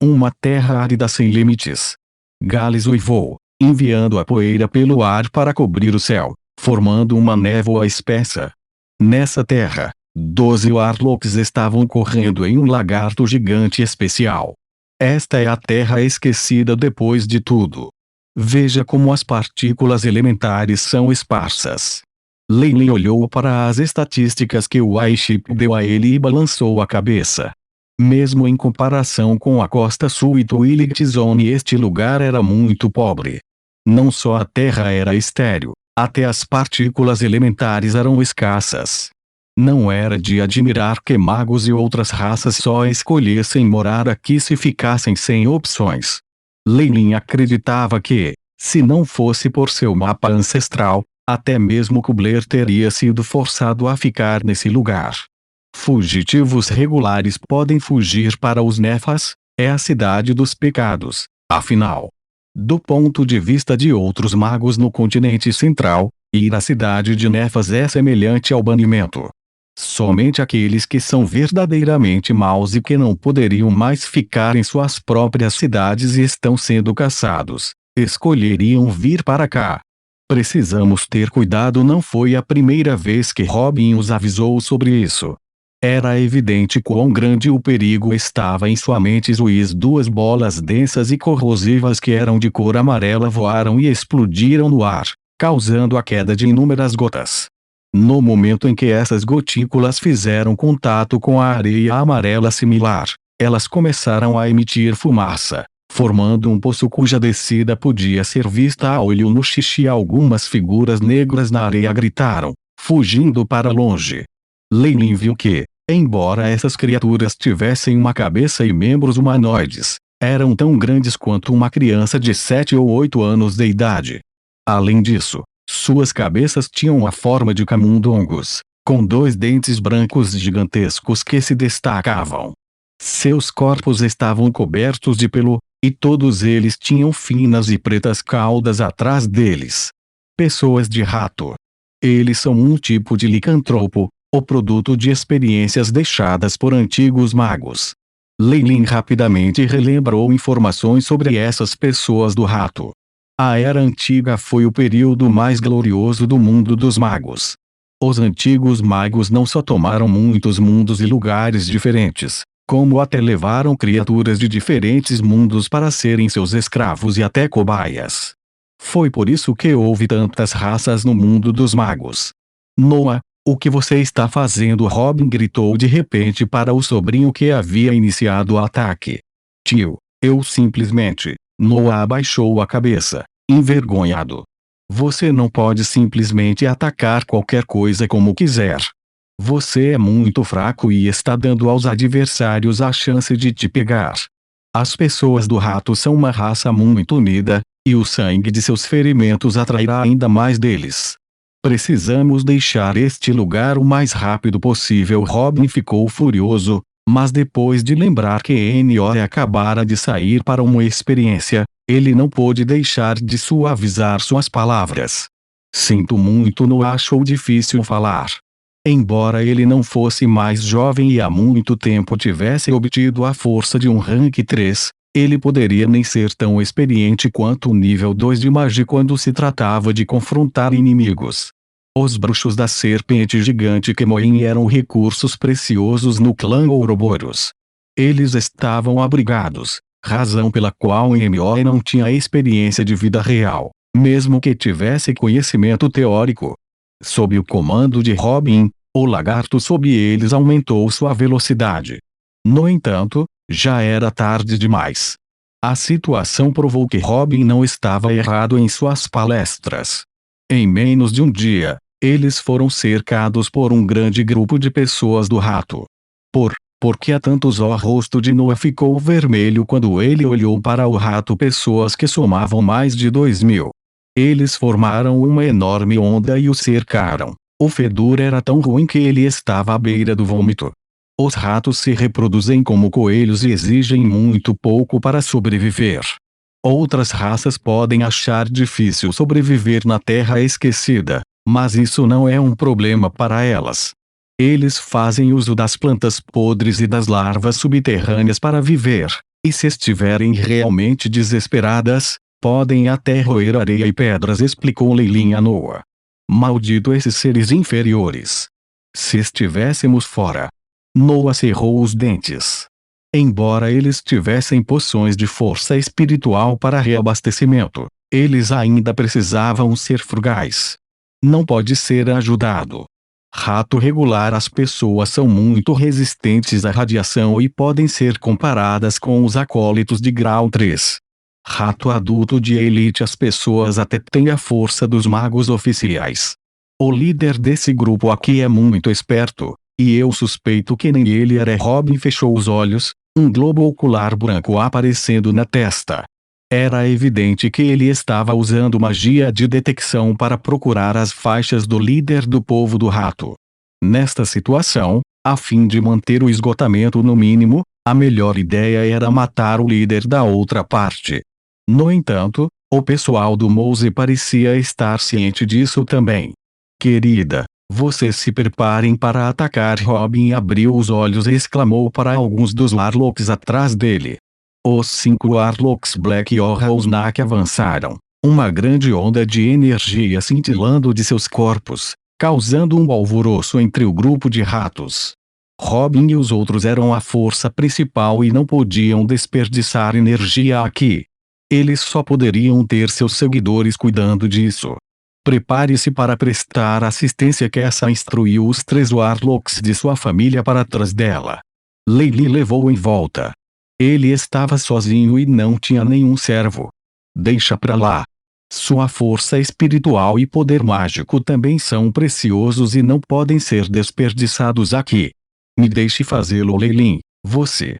Uma terra árida sem limites. Gales uivou, enviando a poeira pelo ar para cobrir o céu, formando uma névoa espessa. Nessa terra, 12 Warlocks estavam correndo em um lagarto gigante especial. Esta é a Terra esquecida depois de tudo. Veja como as partículas elementares são esparsas. Leilin olhou para as estatísticas que o iShip deu a ele e balançou a cabeça. Mesmo em comparação com a costa sul e Twilight Zone, este lugar era muito pobre. Não só a terra era estéril, até as partículas elementares eram escassas. Não era de admirar que magos e outras raças só escolhessem morar aqui se ficassem sem opções. Leilin acreditava que, se não fosse por seu mapa ancestral, até mesmo Kubler teria sido forçado a ficar nesse lugar. Fugitivos regulares podem fugir para os Nefas, é a cidade dos pecados, afinal. Do ponto de vista de outros magos no continente central, ir à cidade de Nefas é semelhante ao banimento. Somente aqueles que são verdadeiramente maus e que não poderiam mais ficar em suas próprias cidades e estão sendo caçados, escolheriam vir para cá. Precisamos ter cuidado. Não foi a primeira vez que Robin os avisou sobre isso. Era evidente quão grande o perigo estava em sua mente. Duas bolas densas e corrosivas que eram de cor amarela voaram e explodiram no ar, causando a queda de inúmeras gotas. No momento em que essas gotículas fizeram contato com a areia amarela similar, elas começaram a emitir fumaça, formando um poço cuja descida podia ser vista a olho nu. Xixi. Algumas figuras negras na areia gritaram, fugindo para longe. Leilin viu que, embora essas criaturas tivessem uma cabeça e membros humanoides, eram tão grandes quanto uma criança de 7 ou 8 anos de idade. Além disso, suas cabeças tinham a forma de camundongos, com 2 dentes brancos gigantescos que se destacavam. Seus corpos estavam cobertos de pelo, e todos eles tinham finas e pretas caudas atrás deles. Pessoas de rato. Eles são um tipo de licantropo, o produto de experiências deixadas por antigos magos. Leilin rapidamente relembrou informações sobre essas pessoas do rato. A Era Antiga foi o período mais glorioso do mundo dos magos. Os antigos magos não só tomaram muitos mundos e lugares diferentes, como até levaram criaturas de diferentes mundos para serem seus escravos e até cobaias. Foi por isso que houve tantas raças no mundo dos magos. Noah, o que você está fazendo? Robin gritou de repente para o sobrinho que havia iniciado o ataque. Tio, eu simplesmente... Noah abaixou a cabeça, envergonhado. Você não pode simplesmente atacar qualquer coisa como quiser. Você é muito fraco e está dando aos adversários a chance de te pegar. As pessoas do rato são uma raça muito unida, e o sangue de seus ferimentos atrairá ainda mais deles. Precisamos deixar este lugar o mais rápido possível. Robin ficou furioso, mas depois de lembrar que Nor acabara de sair para uma experiência, ele não pôde deixar de suavizar suas palavras. Sinto muito. Noah achou difícil falar. Embora ele não fosse mais jovem e há muito tempo tivesse obtido a força de um rank 3, ele poderia nem ser tão experiente quanto o nível 2 de magia quando se tratava de confrontar inimigos. Os bruxos da serpente gigante Kemoin eram recursos preciosos no clã Ouroboros. Eles estavam abrigados, razão pela qual Nor não tinha experiência de vida real, mesmo que tivesse conhecimento teórico. Sob o comando de Robin, o lagarto sob eles aumentou sua velocidade. No entanto, já era tarde demais. A situação provou que Robin não estava errado em suas palestras. Em menos de um dia, eles foram cercados por um grande grupo de pessoas do rato. Por que há tantos? O rosto de Noah ficou vermelho quando ele olhou para o rato. Pessoas que somavam mais de 2.000. Eles formaram uma enorme onda e o cercaram. O fedor era tão ruim que ele estava à beira do vômito. Os ratos se reproduzem como coelhos e exigem muito pouco para sobreviver. Outras raças podem achar difícil sobreviver na Terra Esquecida, mas isso não é um problema para elas. Eles fazem uso das plantas podres e das larvas subterrâneas para viver, E se estiverem realmente desesperadas, podem até roer areia e pedras, explicou Leilin a Noah. Maldito esses seres inferiores! Se estivéssemos fora. Noah cerrou os dentes. Embora eles tivessem poções de força espiritual para reabastecimento, eles ainda precisavam ser frugais. Não pode ser ajudado. Rato regular. As pessoas são muito resistentes à radiação e podem ser comparadas com os acólitos de grau 3. Rato adulto de elite. As pessoas até têm a força dos magos oficiais. O líder desse grupo aqui é muito esperto, e eu suspeito que nem ele era. Robin fechou os olhos, um globo ocular branco aparecendo na testa. Era evidente que ele estava usando magia de detecção para procurar as faixas do líder do povo do rato. Nesta situação, a fim de manter o esgotamento no mínimo, a melhor ideia era matar o líder da outra parte. No entanto, o pessoal do Mouse parecia estar ciente disso também. Querida, vocês se preparem para atacar. Robin abriu os olhos e exclamou para alguns dos Warlocks atrás dele. Os 5 Warlocks Black e Orhausnak avançaram, uma grande onda de energia cintilando de seus corpos, causando um alvoroço entre o grupo de ratos. Robin e os outros eram a força principal e não podiam desperdiçar energia aqui. Eles só poderiam ter seus seguidores cuidando disso. Prepare-se para prestar assistência. Kessa instruiu os 3 Warlocks de sua família para trás dela. Leili levou em volta. Ele estava sozinho e não tinha nenhum servo. Deixa pra lá. Sua força espiritual e poder mágico também são preciosos e não podem ser desperdiçados aqui. Me deixe fazê-lo, Leilin. Você.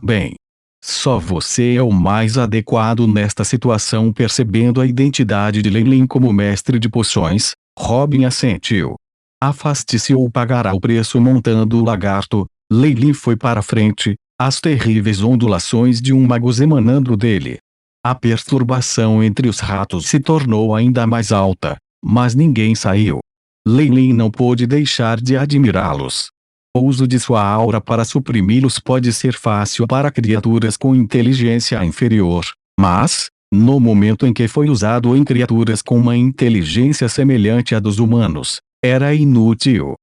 Bem. Só você é o mais adequado nesta situação. Percebendo a identidade de Leilin como mestre de poções, Robin assentiu. Afaste-se ou pagará o preço. Montando o lagarto, Leilin foi para frente, as terríveis ondulações de um mago emanando dele. A perturbação entre os ratos se tornou ainda mais alta, mas ninguém saiu. Leilin não pôde deixar de admirá-los. O uso de sua aura para suprimi-los pode ser fácil para criaturas com inteligência inferior, mas, no momento em que foi usado em criaturas com uma inteligência semelhante à dos humanos, era inútil.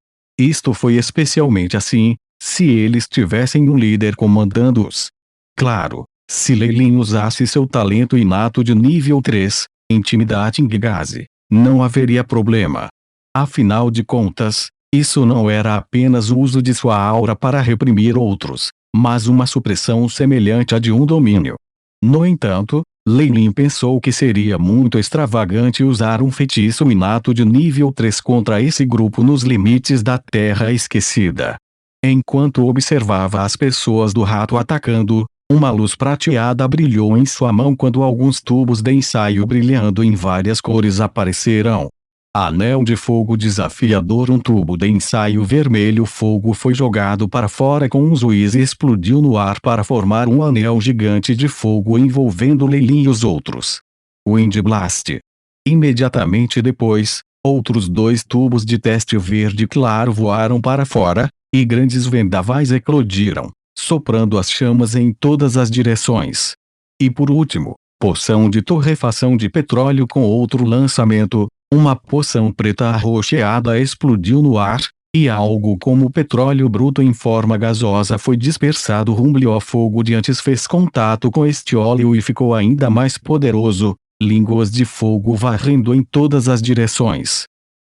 Isto foi especialmente assim, se eles tivessem um líder comandando-os. Claro, se Leilin usasse seu talento inato de nível 3, Intimidating Gaze, não haveria problema. Afinal de contas, isso não era apenas o uso de sua aura para reprimir outros, mas uma supressão semelhante à de um domínio. No entanto, Leilin pensou que seria muito extravagante usar um feitiço inato de nível 3 contra esse grupo nos limites da Terra Esquecida. Enquanto observava as pessoas do rato atacando, uma luz prateada brilhou em sua mão quando alguns tubos de ensaio brilhando em várias cores apareceram. Anel de fogo desafiador. Um tubo de ensaio vermelho fogo foi jogado para fora com um zuiz e explodiu no ar para formar um anel gigante de fogo envolvendo Leilin e os outros. Wind Blast. Imediatamente depois, outros 2 tubos de teste verde claro voaram para fora, e grandes vendavais eclodiram, soprando as chamas em todas as direções. E por último, poção de torrefação de petróleo com outro lançamento. Uma poção preta arroxeada explodiu no ar, e algo como petróleo bruto em forma gasosa foi dispersado rumo ao fogo de antes. Fez contato com este óleo e ficou ainda mais poderoso, línguas de fogo varrendo em todas as direções.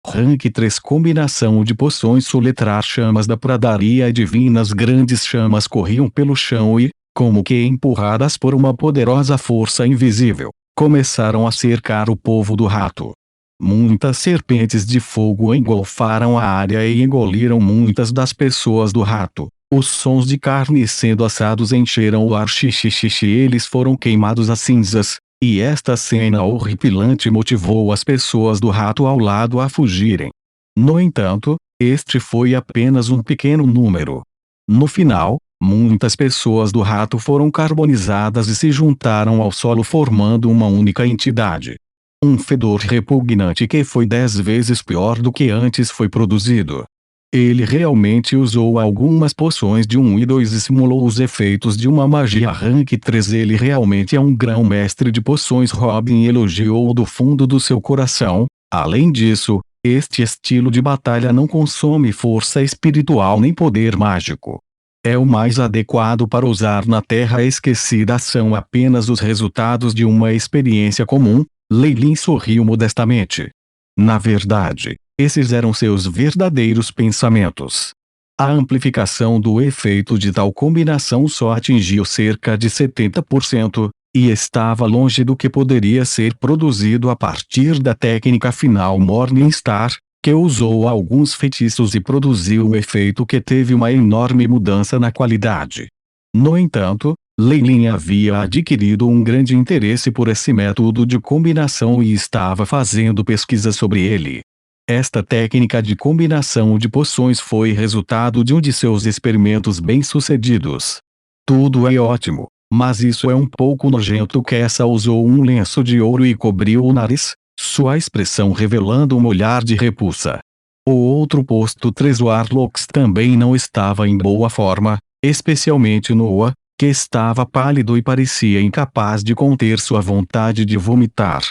Rank 3 Combinação de poções. Soletrar chamas da pradaria divinas. Grandes chamas corriam pelo chão e, como que empurradas por uma poderosa força invisível, começaram a cercar o povo do rato. Muitas serpentes de fogo engolfaram a área e engoliram muitas das pessoas do rato. Os sons de carne sendo assados encheram o ar. Xixi. Eles foram queimados a cinzas, e esta cena horripilante motivou as pessoas do rato ao lado a fugirem. No entanto, este foi apenas um pequeno número. No final, muitas pessoas do rato foram carbonizadas e se juntaram ao solo formando uma única entidade. Um fedor repugnante que foi 10 vezes pior do que antes foi produzido. Ele realmente usou algumas poções de 1 e 2 e simulou os efeitos de uma magia Rank 3. Ele realmente é um grão-mestre de poções. Robin elogiou do fundo do seu coração. Além disso, este estilo de batalha não consome força espiritual nem poder mágico. É o mais adequado para usar na Terra Esquecida. São apenas os resultados de uma experiência comum. Lei Lin sorriu modestamente. Na verdade, esses eram seus verdadeiros pensamentos. A amplificação do efeito de tal combinação só atingiu cerca de 70%, e estava longe do que poderia ser produzido a partir da técnica final Morningstar, que usou alguns feitiços e produziu um efeito que teve uma enorme mudança na qualidade. No entanto, Lei Lin havia adquirido um grande interesse por esse método de combinação e estava fazendo pesquisas sobre ele. Esta técnica de combinação de poções foi resultado de um de seus experimentos bem-sucedidos. Tudo é ótimo, mas isso é um pouco nojento. Kessa usou um lenço de ouro e cobriu o nariz, sua expressão revelando um olhar de repulsa. O outro posto 3 Warlocks também não estava em boa forma, especialmente Noah, que estava pálido e parecia incapaz de conter sua vontade de vomitar.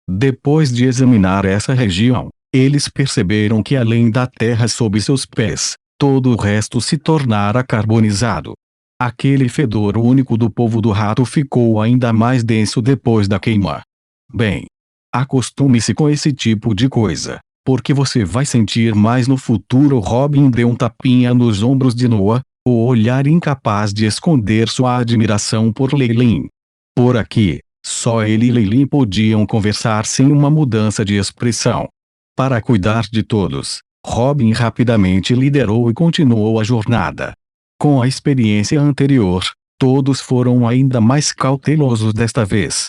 Depois de examinar essa região, eles perceberam que além da terra sob seus pés, todo o resto se tornara carbonizado. Aquele fedor único do povo do rato ficou ainda mais denso depois da queima. Bem, acostume-se com esse tipo de coisa, porque você vai sentir mais no futuro. Robin deu um tapinha nos ombros de Noah, o olhar incapaz de esconder sua admiração por Lei Lin. Por aqui, só ele e Lei Lin podiam conversar sem uma mudança de expressão. Para cuidar de todos, Robin rapidamente liderou e continuou a jornada. Com a experiência anterior, todos foram ainda mais cautelosos desta vez.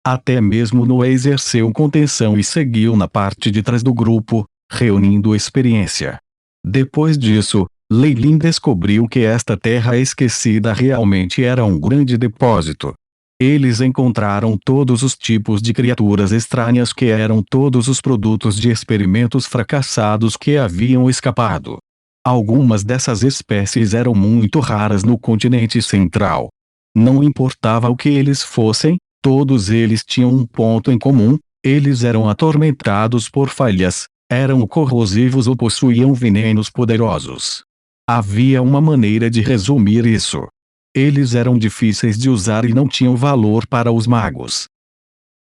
Até mesmo Noah exerceu contenção e seguiu na parte de trás do grupo, reunindo experiência. Depois disso, Lei Lin descobriu que esta terra esquecida realmente era um grande depósito. Eles encontraram todos os tipos de criaturas estranhas que eram todos os produtos de experimentos fracassados que haviam escapado. Algumas dessas espécies eram muito raras no continente central. Não importava o que eles fossem, todos eles tinham um ponto em comum: eles eram atormentados por falhas, eram corrosivos ou possuíam venenos poderosos. Havia uma maneira de resumir isso. Eles eram difíceis de usar e não tinham valor para os magos.